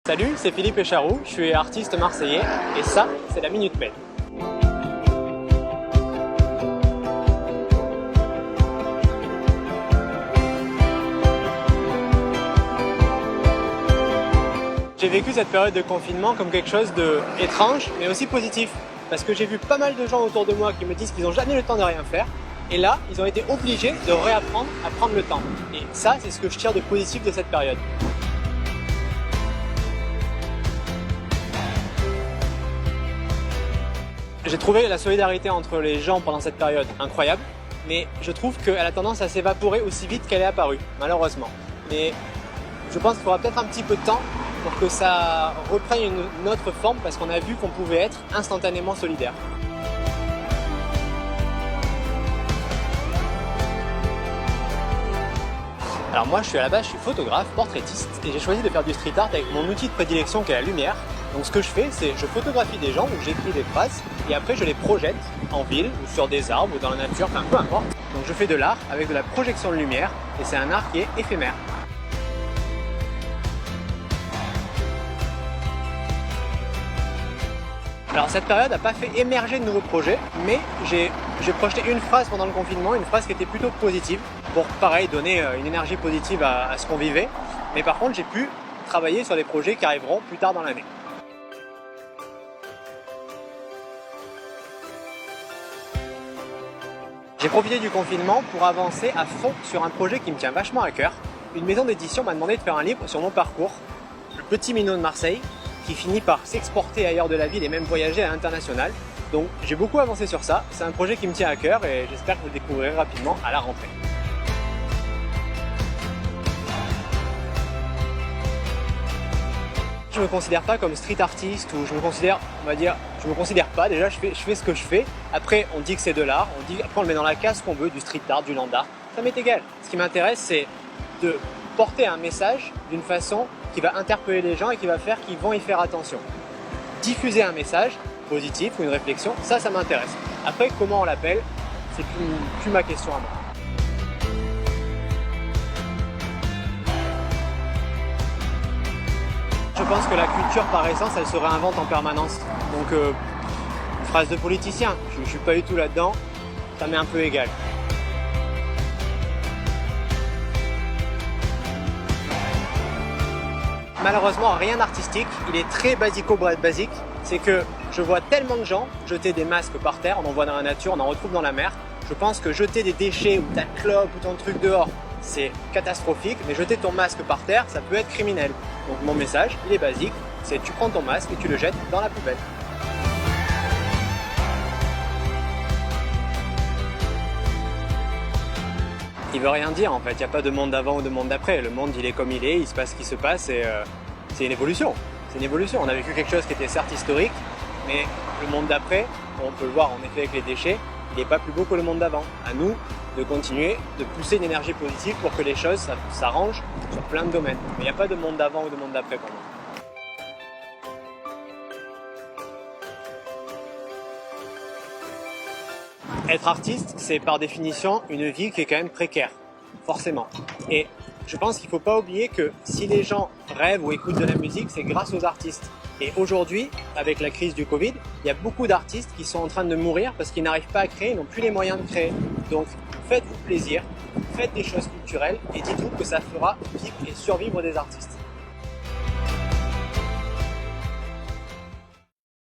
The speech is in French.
Salut, c'est Philippe Écharou, je suis artiste marseillais et ça, c'est la Minute Med. J'ai vécu cette période de confinement comme quelque chose d'étrange mais aussi positif parce que j'ai vu pas mal de gens autour de moi qui me disent qu'ils n'ont jamais le temps de rien faire et là, ils ont été obligés de réapprendre à prendre le temps. Et ça, c'est ce que je tire de positif de cette période. J'ai trouvé la solidarité entre les gens pendant cette période incroyable, mais je trouve qu'elle a tendance à s'évaporer aussi vite qu'elle est apparue, malheureusement. Mais je pense qu'il faudra peut-être un petit peu de temps pour que ça reprenne une autre forme parce qu'on a vu qu'on pouvait être instantanément solidaire. Alors moi, à la base, je suis photographe, portraitiste et j'ai choisi de faire du street art avec mon outil de prédilection qui est la lumière. Donc ce que je fais, c'est je photographie des gens où j'écris des phrases et après je les projette en ville ou sur des arbres ou dans la nature, enfin peu importe. Donc je fais de l'art avec de la projection de lumière et c'est un art qui est éphémère. Alors cette période n'a pas fait émerger de nouveaux projets, mais j'ai projeté une phrase pendant le confinement, une phrase qui était plutôt positive, pour pareil donner une énergie positive à ce qu'on vivait. Mais par contre j'ai pu travailler sur des projets qui arriveront plus tard dans l'année. J'ai profité du confinement pour avancer à fond sur un projet qui me tient vachement à cœur. Une maison d'édition m'a demandé de faire un livre sur mon parcours, le petit minot de Marseille, qui finit par s'exporter ailleurs de la ville et même voyager à l'international. Donc j'ai beaucoup avancé sur ça, c'est un projet qui me tient à cœur et j'espère que vous le découvrirez rapidement à la rentrée. Je me considère pas comme street artiste ou je me considère pas, déjà je fais ce que je fais. Après on dit que c'est de l'art, après on le met dans la case qu'on veut, du street art, du land art, ça m'est égal. Ce qui m'intéresse c'est de porter un message d'une façon qui va interpeller les gens et qui va faire qu'ils vont y faire attention. Diffuser un message positif ou une réflexion, ça m'intéresse. Après comment on l'appelle, c'est plus ma question à moi. Je pense que la culture par essence elle se réinvente en permanence. Donc phrase de politicien, je suis pas du tout là-dedans, ça m'est un peu égal. Malheureusement rien d'artistique, il est très basique, c'est que je vois tellement de gens jeter des masques par terre, on en voit dans la nature, on en retrouve dans la mer. Je pense que jeter des déchets ou ta clope ou ton truc dehors, c'est catastrophique, mais jeter ton masque par terre, ça peut être criminel. Donc mon message, il est basique, c'est tu prends ton masque et tu le jettes dans la poubelle. Il veut rien dire en fait, il n'y a pas de monde d'avant ou de monde d'après. Le monde il est comme il est, il se passe ce qui se passe et c'est une évolution. C'est une évolution. On a vécu quelque chose qui était certes historique, mais le monde d'après, on peut le voir en effet avec les déchets, il n'est pas plus beau que le monde d'avant. À nous de continuer, de pousser une énergie positive pour que les choses s'arrangent sur plein de domaines. Mais il n'y a pas de monde d'avant ou de monde d'après pour moi. Être artiste, c'est par définition une vie qui est quand même précaire, forcément. Et je pense qu'il ne faut pas oublier que si les gens rêvent ou écoutent de la musique, c'est grâce aux artistes. Et aujourd'hui, avec la crise du Covid, il y a beaucoup d'artistes qui sont en train de mourir parce qu'ils n'arrivent pas à créer, ils n'ont plus les moyens de créer. Donc faites-vous plaisir, faites des choses culturelles et dites-vous que ça fera vivre et survivre des artistes.